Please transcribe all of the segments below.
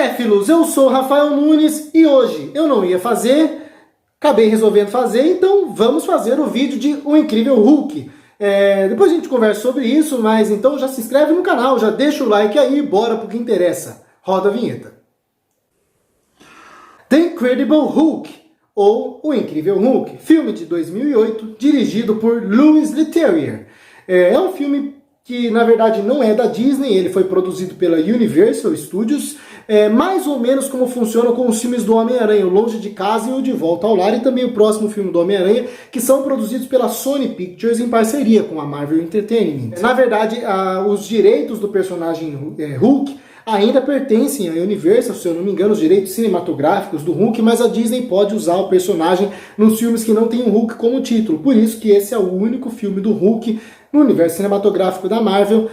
Cinéfilos, eu sou Rafael Nunes e hoje eu não ia fazer, acabei resolvendo fazer, então vamos fazer o vídeo de O Incrível Hulk. Depois a gente conversa sobre isso, mas então já se inscreve no canal, já deixa o like aí, bora pro que interessa. Roda a vinheta. The Incredible Hulk, ou O Incrível Hulk, filme de 2008, dirigido por Louis Leterrier. É um filme que na verdade não é da Disney, ele foi produzido pela Universal Studios, mais ou menos como funciona com os filmes do Homem-Aranha, o Longe de Casa e o De Volta ao Lar, e também o próximo filme do Homem-Aranha, que são produzidos pela Sony Pictures em parceria com a Marvel Entertainment. Na verdade, os direitos do personagem Hulk ainda pertencem à Universal, se eu não me engano, os direitos cinematográficos do Hulk, mas a Disney pode usar o personagem nos filmes que não tem o Hulk como título, por isso que esse é o único filme do Hulk no universo cinematográfico da Marvel.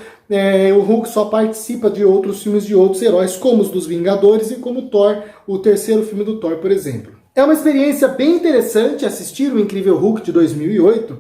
O Hulk só participa de outros filmes de outros heróis, como os dos Vingadores e como Thor, o terceiro filme do Thor, por exemplo. É uma experiência bem interessante assistir O Incrível Hulk de 2008,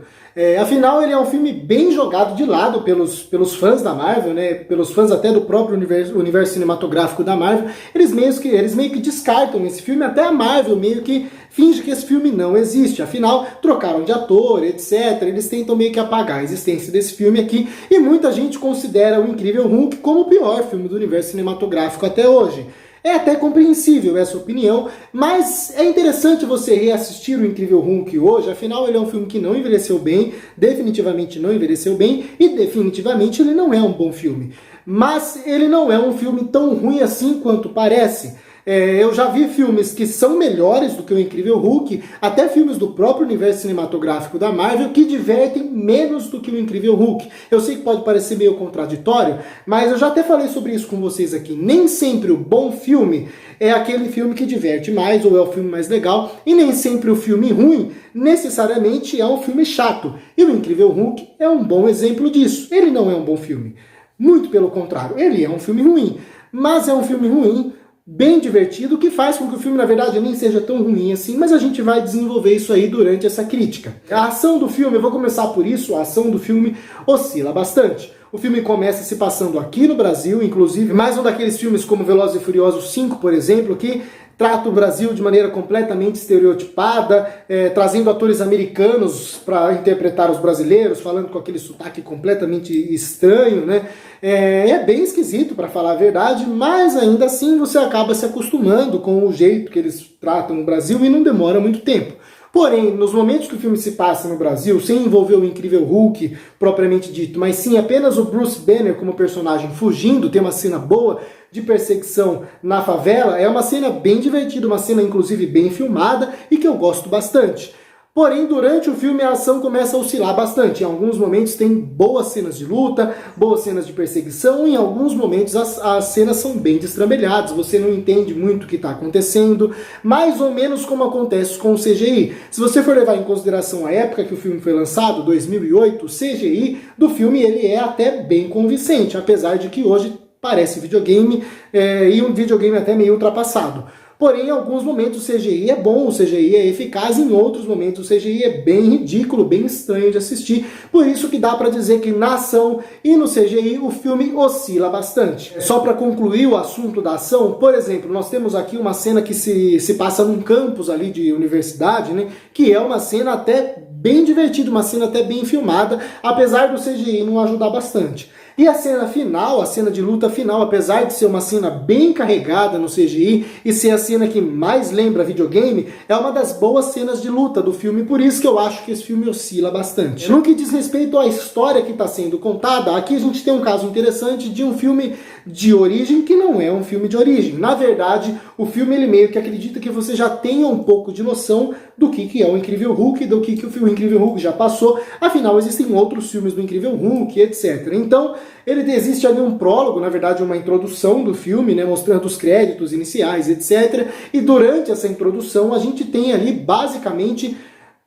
afinal ele é um filme bem jogado de lado pelos fãs da Marvel, pelos fãs até do próprio universo cinematográfico da Marvel. Eles meio que descartam esse filme, até a Marvel meio que finge que esse filme não existe, afinal trocaram de ator, etc. Eles tentam meio que apagar a existência desse filme aqui, e muita gente considera O Incrível Hulk como o pior filme do universo cinematográfico até hoje. É até compreensível essa opinião, mas é interessante você reassistir O Incrível Hulk hoje, afinal ele é um filme que não envelheceu bem, definitivamente não envelheceu bem, e definitivamente ele não é um bom filme. Mas ele não é um filme tão ruim assim quanto parece. Eu já vi filmes que são melhores do que O Incrível Hulk, até filmes do próprio universo cinematográfico da Marvel, que divertem menos do que O Incrível Hulk. Eu sei que pode parecer meio contraditório, mas eu já até falei sobre isso com vocês aqui. Nem sempre o bom filme é aquele filme que diverte mais, ou é o filme mais legal, e nem sempre o filme ruim necessariamente é um filme chato. E O Incrível Hulk é um bom exemplo disso. Ele não é um bom filme. Muito pelo contrário, ele é um filme ruim. Mas é um filme ruim bem divertido, que faz com que o filme, na verdade, nem seja tão ruim assim, mas a gente vai desenvolver isso aí durante essa crítica. A ação do filme, eu vou começar por isso, a ação do filme oscila bastante. O filme começa se passando aqui no Brasil, inclusive, mais um daqueles filmes como Velozes e Furiosos 5, por exemplo, que trata o Brasil de maneira completamente estereotipada, trazendo atores americanos para interpretar os brasileiros, falando com aquele sotaque completamente estranho, né? É bem esquisito, para falar a verdade, mas ainda assim você acaba se acostumando com o jeito que eles tratam o Brasil e não demora muito tempo. Porém, nos momentos que o filme se passa no Brasil, sem envolver o Incrível Hulk propriamente dito, mas sim apenas o Bruce Banner como personagem fugindo, tem uma cena boa de perseguição na favela, é uma cena bem divertida, uma cena inclusive bem filmada e que eu gosto bastante. Porém, durante o filme a ação começa a oscilar bastante. Em alguns momentos tem boas cenas de luta, boas cenas de perseguição, e em alguns momentos as cenas são bem destrambelhadas, você não entende muito o que está acontecendo, mais ou menos como acontece com o CGI. Se você for levar em consideração a época que o filme foi lançado, 2008, o CGI do filme ele é até bem convincente, apesar de que hoje parece videogame, e um videogame até meio ultrapassado. Porém, em alguns momentos o CGI é bom, o CGI é eficaz, em outros momentos o CGI é bem ridículo, bem estranho de assistir. Por isso que dá para dizer que na ação e no CGI o filme oscila bastante. Só para concluir o assunto da ação, por exemplo, nós temos aqui uma cena que se passa num campus ali de universidade, né, que é uma cena até bem divertida, uma cena até bem filmada, apesar do CGI não ajudar bastante. E a cena final, a cena de luta final, apesar de ser uma cena bem carregada no CGI e ser a cena que mais lembra videogame, é uma das boas cenas de luta do filme, por isso que eu acho que esse filme oscila bastante. No que diz respeito à história que está sendo contada, aqui a gente tem um caso interessante de um filme de origem que não é um filme de origem. Na verdade, o filme ele meio que acredita que você já tenha um pouco de noção do que é o Incrível Hulk, do que o Incrível Hulk já passou, afinal existem outros filmes do Incrível Hulk, etc. Então, existe ali um prólogo, na verdade uma introdução do filme, né, mostrando os créditos iniciais, etc. E durante essa introdução a gente tem ali basicamente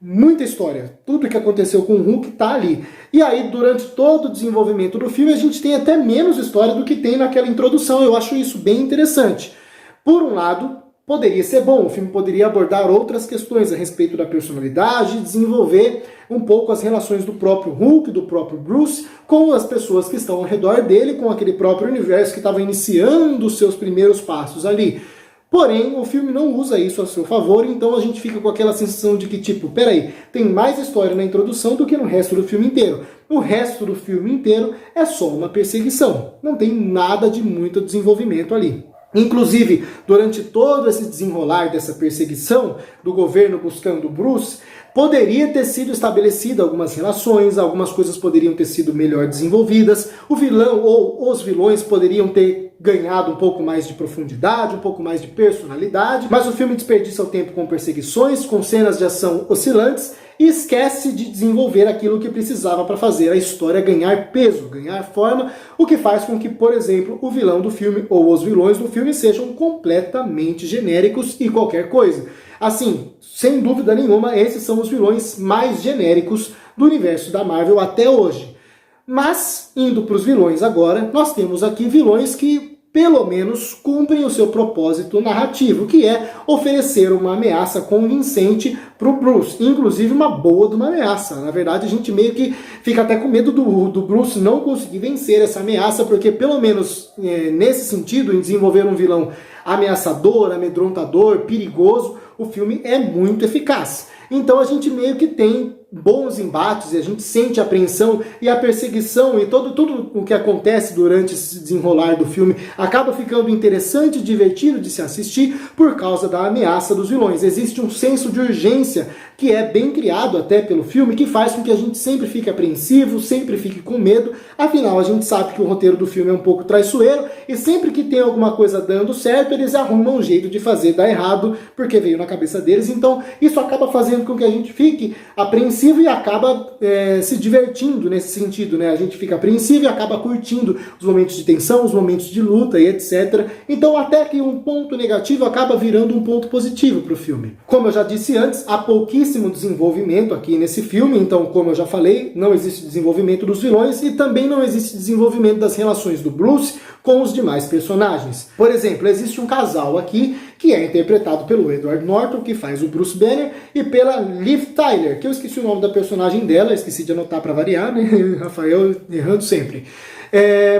muita história. Tudo que aconteceu com o Hulk está ali. E aí, durante todo o desenvolvimento do filme, a gente tem até menos história do que tem naquela introdução. Eu acho isso bem interessante. Por um lado, poderia ser bom, o filme poderia abordar outras questões a respeito da personalidade, desenvolver um pouco as relações do próprio Hulk, do próprio Bruce, com as pessoas que estão ao redor dele, com aquele próprio universo que estava iniciando os seus primeiros passos ali. Porém, o filme não usa isso a seu favor, então a gente fica com aquela sensação de que, tipo, peraí, tem mais história na introdução do que no resto do filme inteiro. O resto do filme inteiro é só uma perseguição, não tem nada de muito desenvolvimento ali. Inclusive, durante todo esse desenrolar dessa perseguição do governo buscando Bruce, poderia ter sido estabelecida algumas relações, algumas coisas poderiam ter sido melhor desenvolvidas, o vilão ou os vilões poderiam ter ganhado um pouco mais de profundidade, um pouco mais de personalidade, mas o filme desperdiça o tempo com perseguições, com cenas de ação oscilantes e esquece de desenvolver aquilo que precisava para fazer a história ganhar peso, ganhar forma, o que faz com que, por exemplo, o vilão do filme ou os vilões do filme sejam completamente genéricos e qualquer coisa. Assim, sem dúvida nenhuma, esses são os vilões mais genéricos do universo da Marvel até hoje. Mas, indo para os vilões agora, nós temos aqui vilões que pelo menos cumprem o seu propósito narrativo, que é oferecer uma ameaça convincente para o Bruce, inclusive uma boa de uma ameaça. Na verdade, a gente meio que fica até com medo do Bruce não conseguir vencer essa ameaça, porque pelo menos nesse sentido, em desenvolver um vilão ameaçador, amedrontador, perigoso, o filme é muito eficaz. Então a gente meio que tem bons embates, e a gente sente a apreensão e a perseguição e tudo o que acontece durante esse desenrolar do filme acaba ficando interessante e divertido de se assistir por causa da ameaça dos vilões. Existe um senso de urgência que é bem criado até pelo filme, que faz com que a gente sempre fique apreensivo, sempre fique com medo, afinal a gente sabe que o roteiro do filme é um pouco traiçoeiro e sempre que tem alguma coisa dando certo, eles arrumam um jeito de fazer dar errado, porque veio na cabeça deles, então isso acaba fazendo com que a gente fique apreensivo e acaba se divertindo nesse sentido, né? A gente fica apreensivo e acaba curtindo os momentos de tensão, os momentos de luta e etc. Então até que um ponto negativo acaba virando um ponto positivo para o filme. Como eu já disse antes, há pouquíssimo desenvolvimento aqui nesse filme, então como eu já falei, não existe desenvolvimento dos vilões e também não existe desenvolvimento das relações do Bruce com os demais personagens. Por exemplo, existe um casal aqui que é interpretado pelo Edward Norton, que faz o Bruce Banner, e pela Liv Tyler, que eu esqueci o nome da personagem dela, esqueci de anotar para variar, né? Rafael errando sempre.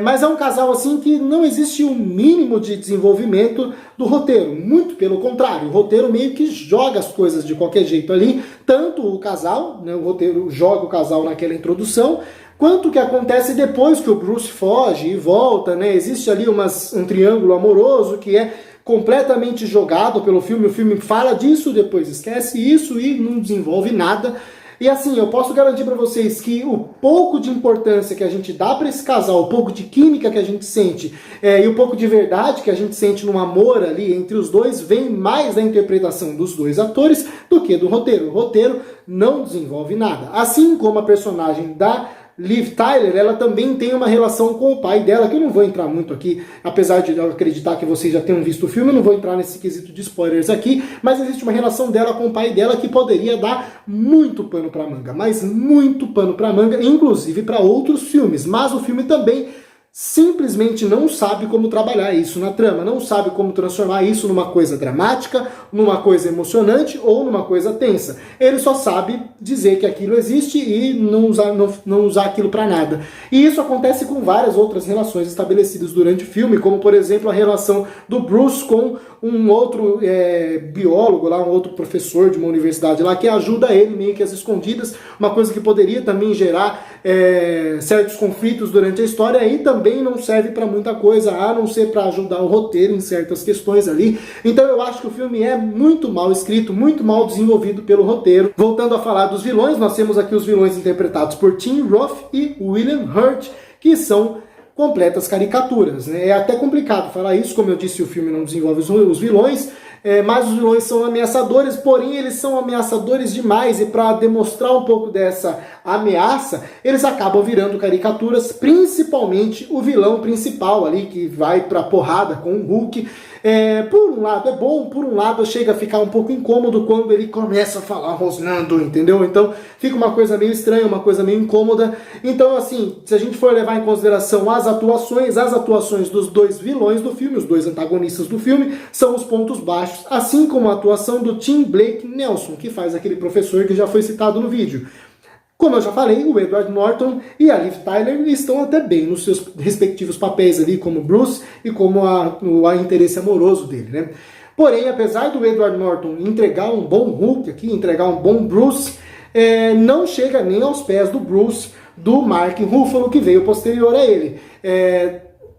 Mas é um casal assim que não existe o mínimo de desenvolvimento do roteiro, muito pelo contrário, o roteiro meio que joga as coisas de qualquer jeito ali, tanto o casal, né, o roteiro joga o casal naquela introdução, quanto o que acontece depois que o Bruce foge e volta, né? Existe ali um triângulo amoroso que é completamente jogado pelo filme, o filme fala disso, depois esquece isso e não desenvolve nada. E assim, eu posso garantir para vocês que o pouco de importância que a gente dá para esse casal, o pouco de química que a gente sente e o pouco de verdade que a gente sente no amor ali entre os dois, vem mais da interpretação dos dois atores do que do roteiro. O roteiro não desenvolve nada. Assim como a personagem da Liv Tyler, ela também tem uma relação com o pai dela, que eu não vou entrar muito aqui, apesar de eu acreditar que vocês já tenham visto o filme, eu não vou entrar nesse quesito de spoilers aqui, mas existe uma relação dela com o pai dela que poderia dar muito pano pra manga, mas muito pano pra manga, inclusive para outros filmes, mas o filme também simplesmente não sabe como trabalhar isso na trama, não sabe como transformar isso numa coisa dramática, numa coisa emocionante ou numa coisa tensa. Ele só sabe dizer que aquilo existe e não usar aquilo para nada. E isso acontece com várias outras relações estabelecidas durante o filme, como por exemplo a relação do Bruce com um outro biólogo lá, um outro professor de uma universidade lá, que ajuda ele meio que às escondidas, uma coisa que poderia também gerar certos conflitos durante a história e também não serve para muita coisa, a não ser para ajudar o roteiro em certas questões ali. Então eu acho que o filme é muito mal escrito, muito mal desenvolvido pelo roteiro. Voltando a falar dos vilões, nós temos aqui os vilões interpretados por Tim Roth e William Hurt, que são completas caricaturas, né? É até complicado falar isso, como eu disse, o filme não desenvolve os vilões, mas os vilões são ameaçadores, porém eles são ameaçadores demais, e para demonstrar um pouco dessa ameaça, eles acabam virando caricaturas, principalmente o vilão principal ali, que vai pra porrada com o Hulk. Por um lado é bom, por um lado chega a ficar um pouco incômodo quando ele começa a falar rosnando, entendeu? Então fica uma coisa meio estranha, uma coisa meio incômoda. Então assim, se a gente for levar em consideração as atuações dos dois vilões do filme, os dois antagonistas do filme, são os pontos baixos baixos, assim como a atuação do Tim Blake Nelson, que faz aquele professor que já foi citado no vídeo. Como eu já falei, o Edward Norton e a Liv Tyler estão até bem nos seus respectivos papéis ali, como Bruce e como o interesse amoroso dele, né? Porém, apesar do Edward Norton entregar um bom Hulk aqui, entregar um bom Bruce, não chega nem aos pés do Bruce do Mark Ruffalo, que veio posterior a ele.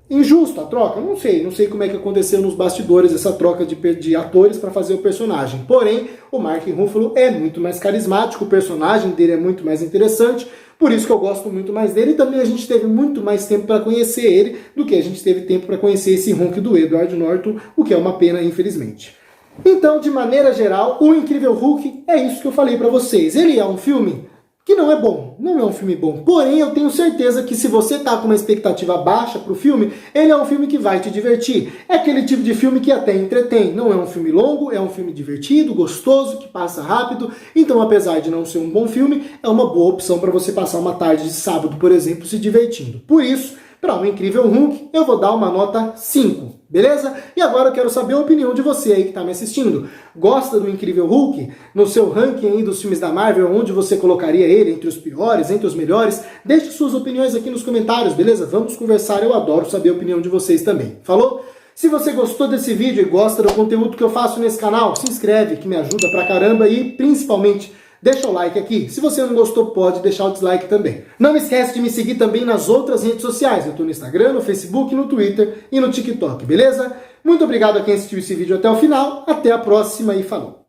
Injusto a troca? Não sei como é que aconteceu nos bastidores essa troca de atores para fazer o personagem. Porém, o Mark Ruffalo é muito mais carismático, o personagem dele é muito mais interessante, por isso que eu gosto muito mais dele, e também a gente teve muito mais tempo para conhecer ele do que a gente teve tempo para conhecer esse Hulk do Edward Norton, o que é uma pena, infelizmente. Então, de maneira geral, o Incrível Hulk é isso que eu falei para vocês. Ele é um filme que não é bom, não é um filme bom. Porém, eu tenho certeza que se você tá com uma expectativa baixa pro filme, ele é um filme que vai te divertir. É aquele tipo de filme que até entretém. Não é um filme longo, é um filme divertido, gostoso, que passa rápido. Então, apesar de não ser um bom filme, é uma boa opção para você passar uma tarde de sábado, por exemplo, se divertindo. Por isso, para o Incrível Hulk, eu vou dar uma nota 5. Beleza? E agora eu quero saber a opinião de você aí que está me assistindo. Gosta do Incrível Hulk? No seu ranking aí dos filmes da Marvel, onde você colocaria ele? Entre os piores, entre os melhores? Deixe suas opiniões aqui nos comentários, beleza? Vamos conversar, eu adoro saber a opinião de vocês também. Falou? Se você gostou desse vídeo e gosta do conteúdo que eu faço nesse canal, se inscreve, que me ajuda pra caramba, e principalmente deixa o like aqui. Se você não gostou, pode deixar o dislike também. Não esquece de me seguir também nas outras redes sociais. Eu estou no Instagram, no Facebook, no Twitter e no TikTok, beleza? Muito obrigado a quem assistiu esse vídeo até o final. Até a próxima e falou!